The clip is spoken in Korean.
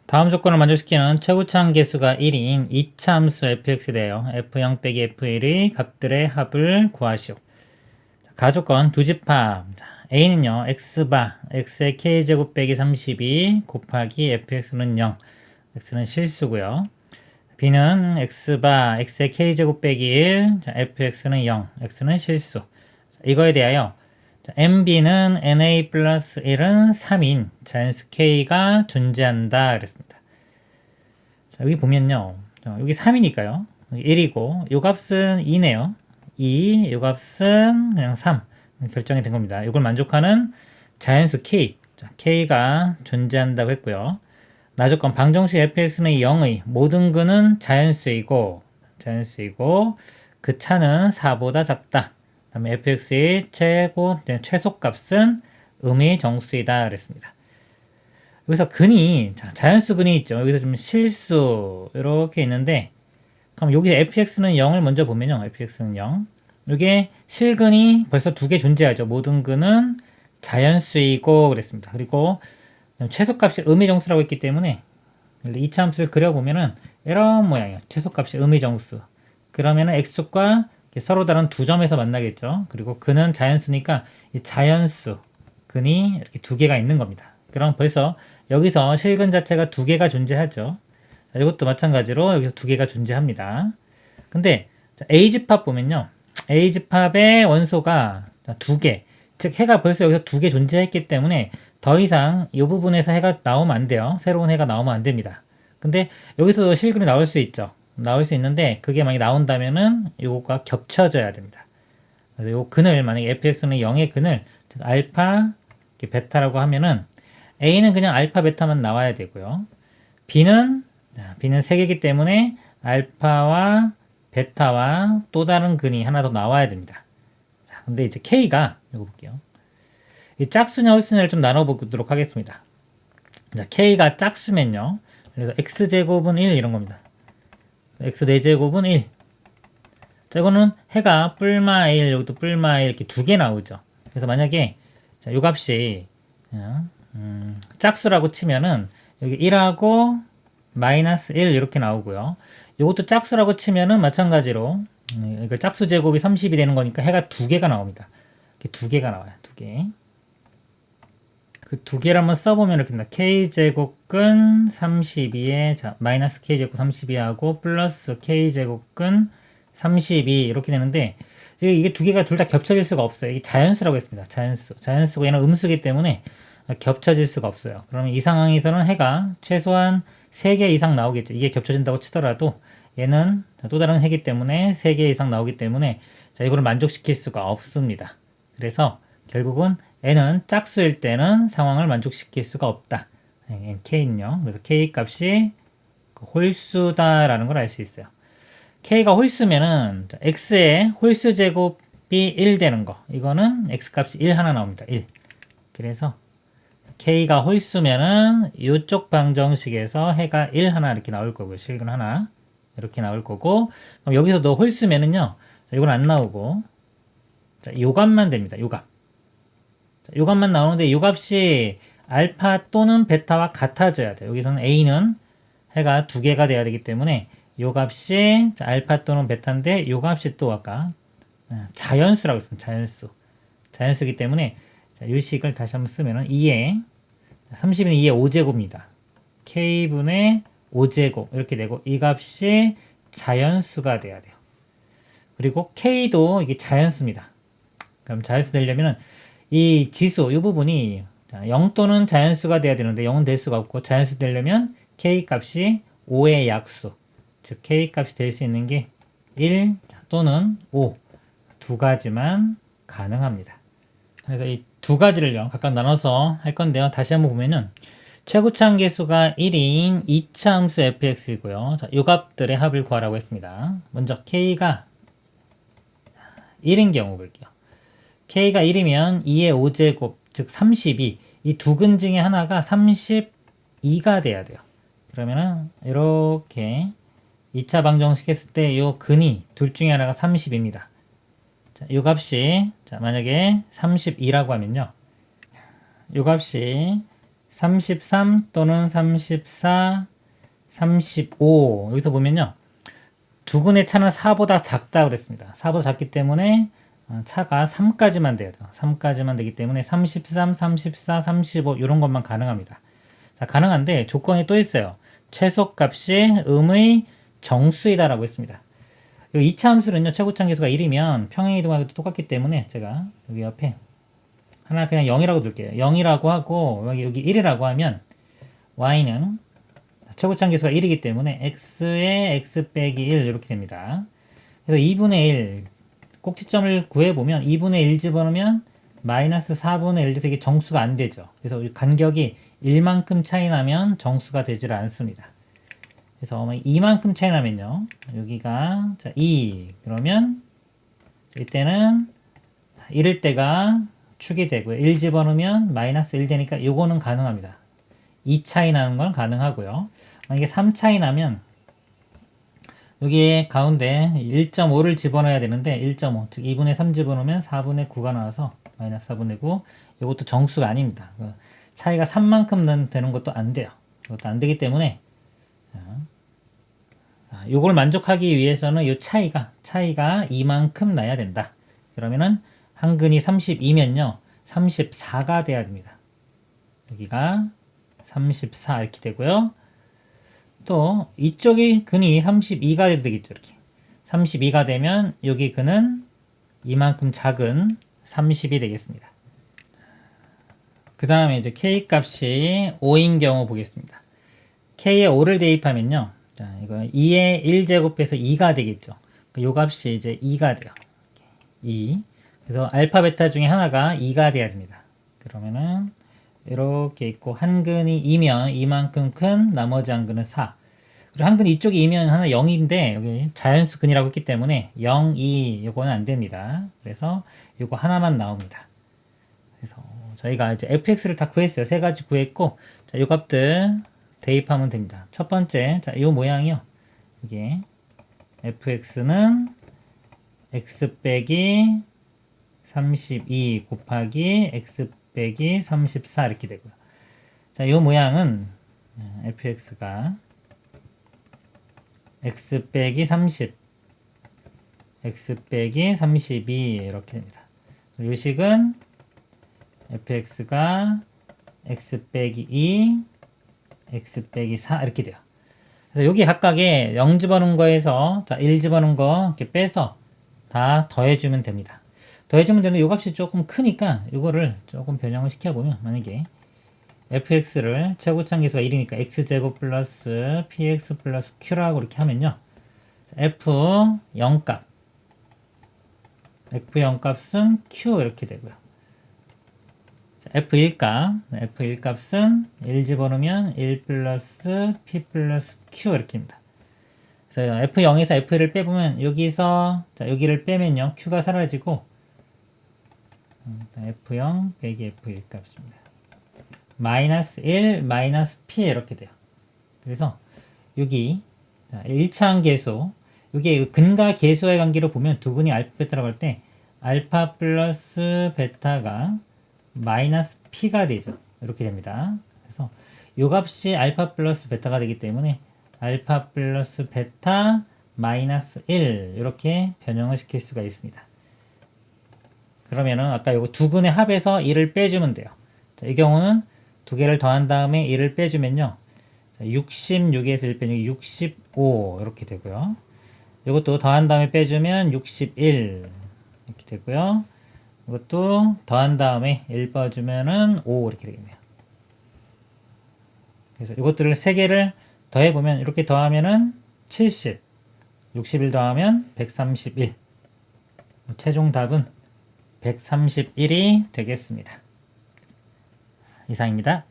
다음 조건을 만족시키는 최고차항 계수가 1인 2차 함수 fx에 대하여 f0 빼기 f1의 값들의 합을 구하시오. 가조건 두 집합. a는요 x바 x의 k제곱 빼기 32 곱하기 fx는 0, x는 실수고요. b는 x바 x의 k제곱 빼기 1, fx는 0, x는 실수. 이거에 대하여 mb는 na 플러스 1은 3인 자연수 k가 존재한다 그랬습니다. 자, 여기 보면요 여기 3이니까요 1이고 요 값은 2네요. 2, 요 값은 그냥 3 결정이 된 겁니다. 이걸 만족하는 자연수 k, 자, k가 존재한다고 했고요. 나조건 방정식 fx는 0의 모든 근은 자연수이고 그 차는 4보다 작다. 그 다음에 fx의 최소값은 음의 정수이다 그랬습니다. 여기서 근이 자연수 근이 있죠. 여기서 좀 실수 이렇게 있는데 그럼 여기 fx는 0을 먼저 보면요. fx는 0. 이게 실근이 벌써 두 개 존재하죠. 모든 근은 자연수이고 그랬습니다. 그리고 최소값이 음의 정수라고 했기 때문에 이차 함수를 그려보면은 이런 모양이에요. 최소값이 음의 정수. 그러면은 x축과 서로 다른 두 점에서 만나겠죠. 그리고 근은 자연수니까 이 자연수 근이 이렇게 두 개가 있는 겁니다. 그럼 벌써 여기서 실근 자체가 두 개가 존재하죠. 자, 이것도 마찬가지로 여기서 두 개가 존재합니다. 근데 A집합 보면요. A집합의 원소가 두 개. 즉 해가 벌써 여기서 두 개 존재했기 때문에 더 이상 이 부분에서 해가 나오면 안 돼요. 새로운 해가 나오면 안 됩니다. 근데 여기서 실근이 나올 수 있죠. 나올 수 있는데 그게 만약에 나온다면은 요거가 겹쳐져야 됩니다. 그래서 요 근을 만약에 fx는 0의 근을 즉 알파 베타라고 하면은 a는 그냥 알파 베타만 나와야 되고요. b는 3개이기 때문에 알파와 베타와 또 다른 근이 하나 더 나와야 됩니다. 자, 근데 이제 k가 이거 볼게요. 이 짝수냐 홀수냐를 좀 나눠보도록 하겠습니다. 자, k가 짝수면요. 그래서 x제곱은 1 이런 겁니다. x 4제곱은 1. 자, 이거는 해가 뿔마 1, 여기도 뿔마 1 이렇게 두 개 나오죠. 그래서 만약에 자, 요 값이 짝수라고 치면은 여기 1하고 마이너스 1 이렇게 나오고요. 이것도 짝수라고 치면은 마찬가지로 이거 짝수 제곱이 30이 되는 거니까 해가 두 개가 나옵니다. 이렇게 두 개가 나와요. 두 개. 그 두 개를 한번 써보면 이렇게 됩니다. k제곱근 32에 자, 마이너스 k제곱 32하고 플러스 k제곱근 32 이렇게 되는데 이게 두 개가 둘 다 겹쳐질 수가 없어요. 이게 자연수라고 했습니다. 자연수고 얘는 음수기 때문에 겹쳐질 수가 없어요. 그러면 이 상황에서는 해가 최소한 3개 이상 나오겠죠. 이게 겹쳐진다고 치더라도 얘는 또 다른 해기 때문에 3개 이상 나오기 때문에 자, 이거를 만족시킬 수가 없습니다. 그래서 결국은 n은 짝수일 때는 상황을 만족시킬 수가 없다. k는요. 그래서 k 값이 홀수다라는 걸 알 수 있어요. k가 홀수면은 x의 홀수 제곱이 1 되는 거. 이거는 x 값이 1 하나 나옵니다. 1. 그래서 k가 홀수면은 이쪽 방정식에서 해가 1 하나 이렇게 나올 거고요. 실근 하나 이렇게 나올 거고 그럼 여기서도 홀수면은요. 이건 안 나오고 자, 요 값만 됩니다. 요 값. 자, 요 값만 나오는데 요 값이 알파 또는 베타와 같아져야 돼요. 여기서는 a는 해가 두 개가 돼야 되기 때문에 요 값이 알파 또는 베타인데 요 값이 또 아까 자연수라고 했습니다. 자연수이기 때문에 자, 요 식을 다시 한번 쓰면은 2에 30은 2의 5제곱입니다. k분의 5제곱 이렇게 되고 이 값이 자연수가 돼야 돼요. 그리고 k도 이게 자연수입니다. 그럼 자연수 되려면은 이 지수 이 부분이 0 또는 자연수가 돼야 되는데 0은 될 수가 없고 자연수 되려면 k 값이 5의 약수 즉 k 값이 될 수 있는 게 1 또는 5 두 가지만 가능합니다. 그래서 이 두 가지를요 각각 나눠서 할 건데요. 다시 한번 보면은 최고차항 계수가 1인 2차 함수 fx이고요. 자, 요 값들의 합을 구하라고 했습니다. 먼저 k가 1인 경우 볼게요. k가 1이면 2의 5제곱 즉 32. 이 두 근 중에 하나가 32가 돼야 돼요. 그러면은 이렇게 2차 방정식 했을 때 이 근이 둘 중에 하나가 30입니다. 자, 이 값이 자, 만약에 32라고 하면요. 이 값이 33 또는 34, 35 여기서 보면요. 두근의 차는 4보다 작다 그랬습니다. 4보다 작기 때문에 차가 3까지만 돼요. 3까지만 되기 때문에 33, 34, 35 이런 것만 가능합니다. 자, 가능한데 조건이 또 있어요. 최소값이 음의 정수이다라고 했습니다. 이 2차 함수는요. 최고참 계수가 1이면 평행 이동하기도 똑같기 때문에 제가 여기 옆에 하나 그냥 0이라고 둘게요. 0이라고 하고 여기 1이라고 하면 y는 최고참 계수가 1이기 때문에 x에 x 빼기 1 이렇게 됩니다. 그래서 2분의 1 꼭지점을 구해보면 2분의 1 집어넣으면 마이너스 4분의 1 돼서 이게 정수가 안 되죠. 그래서 간격이 1만큼 차이 나면 정수가 되질 않습니다. 그래서 이만큼 차이 나면요. 여기가 자, 2 그러면 이때는 1일 때가 축이 되고요. 1 집어넣으면 마이너스 1 되니까 요거는 가능합니다. 2 차이 나는 건 가능하고요. 만약에 3 차이 나면 여기에 가운데 1.5를 집어넣어야 되는데 1.5, 즉 2분의 3 집어넣으면 4분의 9가 나와서 마이너스 4분의 9. 이것도 정수가 아닙니다. 차이가 3만큼 되는 것도 안 돼요. 이것도 안 되기 때문에 이걸 만족하기 위해서는 이 차이가 이만큼 나야 된다. 그러면은 한근이 32면요. 34가 돼야 됩니다. 여기가 34 이렇게 되고요. 또 이쪽이 근이 32가 되겠죠. 이렇게 32가 되면 여기 근은 이만큼 작은 30이 되겠습니다. 그 다음에 이제 k 값이 5인 경우 보겠습니다. k에 5를 대입하면요. 자, 이거 2의 1제곱해서 2가 되겠죠. 요 값이 이제 2가 돼요. 2. 그래서 알파 베타 중에 하나가 2가 돼야 됩니다. 그러면은 이렇게 있고 한 근이 2면 이만큼 큰 나머지 한 근은 4. 그리고 한 근 이쪽이 2면 하나 0인데 여기 자연수 근이라고 했기 때문에 0, 2 요거는 안 됩니다. 그래서 요거 하나만 나옵니다. 그래서 저희가 이제 fx를 다 구했어요. 세 가지 구했고 자, 요 값들 대입하면 됩니다. 첫 번째, 자, 요 모양이요. 이게 fx는 x 빼기 32 곱하기 x 빼기 34 이렇게 되고요. 자, 요 모양은 fx가 x 빼기 30 x 빼기 32 이렇게 됩니다. 요 식은 fx가 x 빼기 2 x 빼기 4 이렇게 돼요. 그래서 여기 각각에 0 집어넣은 거에서 자, 1 집어넣은 거 이렇게 빼서 다 더해주면 됩니다. 더해주면 되는데 요 값이 조금 크니까 요거를 조금 변형을 시켜보면 만약에 fx를 최고참 계수가 1이니까 x제곱 플러스 px 플러스 q라고 이렇게 하면요. f0 값은 q 이렇게 되고요. F1 값은 1 집어넣으면 1 플러스 P 플러스 Q 이렇게입니다. 그래서 F0에서 F1을 빼보면 여기서 자, 여기를 빼면요. Q가 사라지고 F0 빼기 F1 값입니다. 마이너스 1 마이너스 P 이렇게 돼요. 그래서 여기 자, 1차항 계수 이게 근과 계수의 관계로 보면 두 근이 알파 베타라고 할 때 알파 플러스 베타가 마이너스 p가 되죠. 이렇게 됩니다. 그래서 요 값이 알파 플러스 베타가 되기 때문에 알파 플러스 베타 마이너스 1 이렇게 변형을 시킬 수가 있습니다. 그러면은 아까 요거 두 근의 합에서 1을 빼주면 돼요. 자, 이 경우는 두 개를 더한 다음에 1을 빼주면요. 66에서 1 빼주면 65 이렇게 되고요. 이것도 더한 다음에 빼주면 61 이렇게 되고요. 이것도 더한 다음에 1 빼주면은 5 이렇게 되겠네요. 그래서 이것들을 세 개를 더해보면 이렇게 더하면은 70, 61 더하면 131. 최종 답은 131이 되겠습니다. 이상입니다.